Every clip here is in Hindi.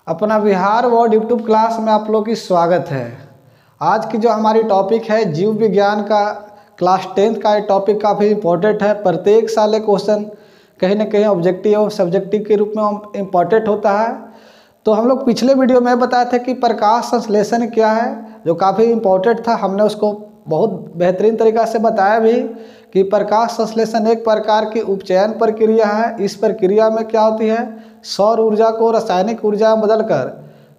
अपना बिहार बोर्ड यूट्यूब क्लास में आप लोग की स्वागत है। आज की जो हमारी टॉपिक है जीव विज्ञान का क्लास 10th का, ये टॉपिक काफ़ी इम्पोर्टेंट है। प्रत्येक साल क्वेश्चन कहीं ना कहीं ऑब्जेक्टिव और सब्जेक्टिव के रूप में इम्पोर्टेंट होता है। तो हम लोग पिछले वीडियो में बताए थे कि प्रकाश संश्लेषण क्या है, जो काफ़ी इम्पोर्टेंट था। हमने उसको बहुत बेहतरीन तरीक़ा से बताया भी कि प्रकाश संश्लेषण एक प्रकार की उपचयन प्रक्रिया है। इस प्रक्रिया में क्या होती है, सौर ऊर्जा को रासायनिक ऊर्जा में बदलकर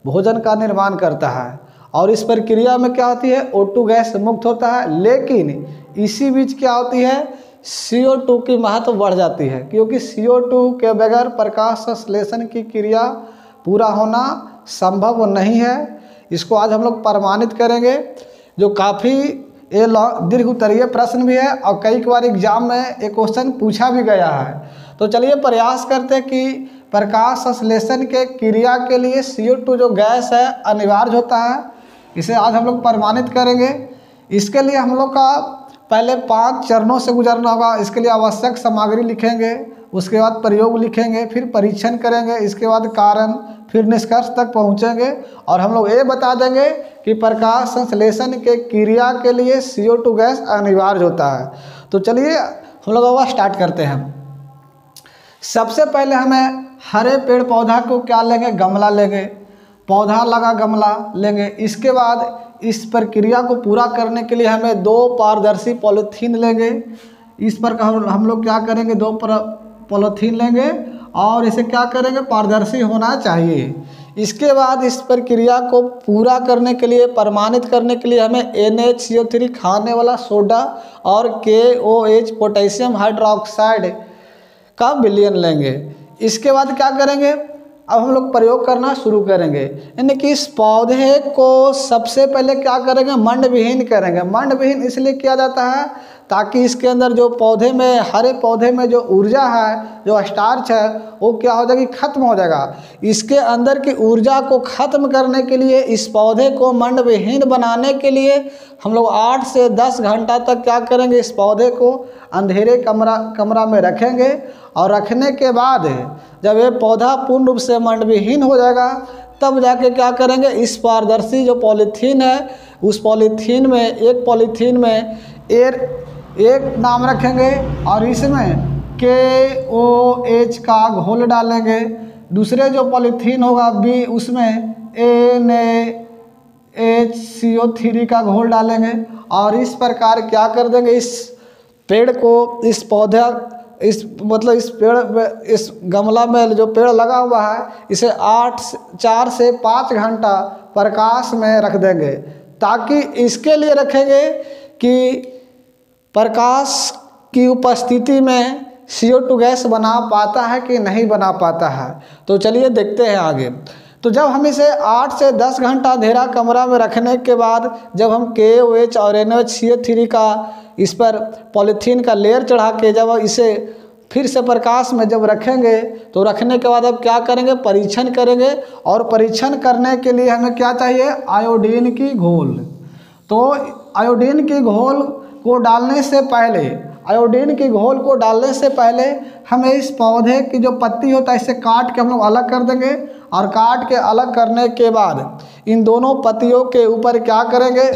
भोजन का निर्माण करता है। और इस प्रक्रिया में क्या होती है, O2 गैस मुक्त होता है। लेकिन इसी बीच क्या होती है, CO2 की महत्व बढ़ जाती है, क्योंकि CO2 के बगैर प्रकाश संश्लेषण की क्रिया पूरा होना संभव नहीं है। इसको आज हम लोग प्रमाणित करेंगे, जो काफ़ी ये दीर्घ उत्तरीय प्रश्न भी है और कई बार एग्जाम में एक क्वेश्चन पूछा भी गया है। तो चलिए प्रयास करते हैं कि प्रकाश संश्लेषण के क्रिया के लिए CO2 जो गैस है अनिवार्य होता है, इसे आज हम लोग प्रमाणित करेंगे। इसके लिए हम लोग का पहले 5 चरणों से गुजरना होगा। इसके लिए आवश्यक सामग्री लिखेंगे, उसके बाद प्रयोग लिखेंगे, फिर परीक्षण करेंगे, इसके बाद कारण, फिर निष्कर्ष तक पहुंचेंगे। और हम लोग ये बता देंगे कि प्रकाश संश्लेषण के क्रिया के लिए CO2 गैस अनिवार्य होता है। तो चलिए हम लोग अब स्टार्ट करते हैं। सबसे पहले हमें हरे पेड़ पौधा को क्या लेंगे, गमला लेंगे, पौधा लगा गमला लेंगे। इसके बाद इस प्रक्रिया को पूरा करने के लिए हमें 2 पारदर्शी पॉलीथीन लेंगे। इस पर हम लोग क्या करेंगे, 2 पॉलीथीन लेंगे और इसे क्या करेंगे, पारदर्शी होना चाहिए। इसके बाद इस प्रक्रिया को पूरा करने के लिए, प्रमाणित करने के लिए हमें NaCO3 खाने वाला सोडा और KOH पोटेशियम हाइड्रोक्साइड का विलयन लेंगे। इसके बाद क्या करेंगे, अब हम लोग प्रयोग करना शुरू करेंगे। यानी कि इस पौधे को सबसे पहले क्या करेंगे, मंड विहीन करेंगे। मंड विहीन इसलिए किया जाता है ताकि इसके अंदर जो पौधे में, हरे पौधे में जो ऊर्जा है, जो स्टार्च है, वो क्या हो जाएगी, खत्म हो जाएगा। इसके अंदर की ऊर्जा को खत्म करने के लिए, इस पौधे को मंड विहीन बनाने के लिए हम लोग 8 से 10 घंटा तक क्या करेंगे, इस पौधे को अंधेरे कमरा में रखेंगे। और रखने के बाद जब ये पौधा पूर्ण रूप से मंड विहीन हो जाएगा, तब जाके क्या करेंगे, इस पारदर्शी जो पॉलीथीन है, उस पॉलीथीन में, एक पॉलीथीन में एक नाम रखेंगे और इसमें KOH का घोल डालेंगे। दूसरे जो पॉलीथीन होगा B, उसमें NaHCO3 का घोल डालेंगे। और इस प्रकार क्या कर देंगे, इस पेड़ को, इस पौधा, इस गमला में जो पेड़ लगा हुआ है, इसे 4 से 5 घंटा प्रकाश में रख देंगे। ताकि इसके लिए रखेंगे कि प्रकाश की उपस्थिति में CO2 गैस बना पाता है कि नहीं बना पाता है। तो चलिए देखते हैं आगे। तो जब हम इसे 8 से 10 घंटा अंधेरा कमरा में रखने के बाद जब हम KOH और NaCO3 का इस पर पॉलीथीन का लेयर चढ़ा के जब इसे फिर से प्रकाश में जब रखेंगे, तो रखने के बाद अब क्या करेंगे, परीक्षण करेंगे। और परीक्षण करने के लिए हमें क्या चाहिए, आयोडीन की घोल। तो आयोडीन की घोल को डालने से पहले, आयोडीन की घोल को डालने से पहले हमें इस पौधे की जो पत्ती होता है, इसे काट के हम लोग अलग कर देंगे। और काट के अलग करने के बाद इन दोनों पत्तियों के ऊपर क्या करेंगे,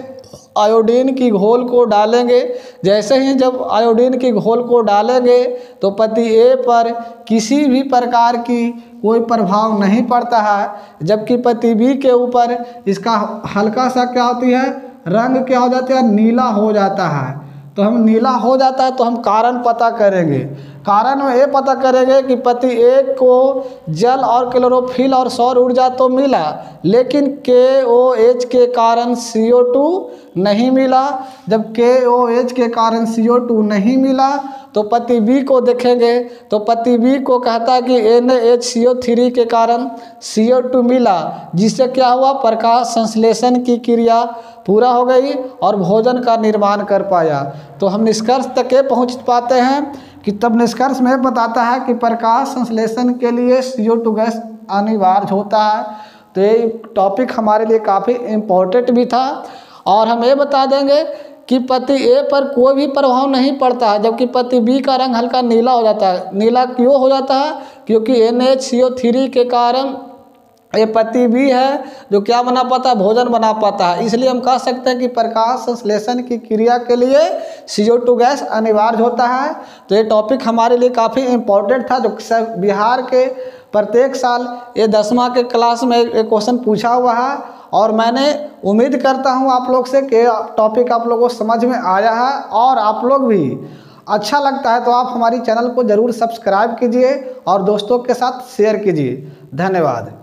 आयोडीन की घोल को डालेंगे। जैसे ही जब आयोडीन की घोल को डालेंगे, तो पत्ती A पर किसी भी प्रकार की कोई प्रभाव नहीं पड़ता है, जबकि पत्ती B के ऊपर इसका हल्का सा क्या होती है, रंग क्या हो जाता है, नीला हो जाता है। तो हम नीला हो जाता है तो हम कारण पता करेंगे। कारण में ये पता करेंगे कि पत्ती A को जल और क्लोरोफिल और सौर ऊर्जा तो मिला, लेकिन KOH के कारण CO2 नहीं मिला। जब KOH के कारण CO2 नहीं मिला, तो पत्ती B को देखेंगे, तो पत्ती B को कहता है कि NaHCO3 के कारण CO2 मिला, जिससे क्या हुआ, प्रकाश संश्लेषण की क्रिया पूरा हो गई और भोजन का निर्माण कर पाया। तो हम निष्कर्ष तक पहुँच पाते हैं कि तब निष्कर्ष में बताता है कि प्रकाश संश्लेषण के लिए CO2 गैस अनिवार्य होता है। तो ये टॉपिक हमारे लिए काफ़ी इम्पोर्टेंट भी था। और हम ये बता देंगे कि पत्ती A पर कोई भी प्रभाव नहीं पड़ता है, जबकि पत्ती B का रंग हल्का नीला हो जाता है। नीला क्यों हो जाता है, क्योंकि NaCO3 के कारण ये पति भी है जो क्या बना पाता है, भोजन बना पाता है। इसलिए हम कह सकते हैं कि प्रकाश संश्लेषण की क्रिया के लिए CO2 गैस अनिवार्य होता है। तो ये टॉपिक हमारे लिए काफ़ी इम्पोर्टेंट था, जो बिहार के प्रत्येक साल ये 10वां के क्लास में एक क्वेश्चन पूछा हुआ है। और मैंने उम्मीद करता हूँ आप लोग से कि टॉपिक आप लोगों को समझ में आया है, और आप लोग भी अच्छा लगता है तो आप हमारी चैनल को ज़रूर सब्सक्राइब कीजिए और दोस्तों के साथ शेयर कीजिए। धन्यवाद।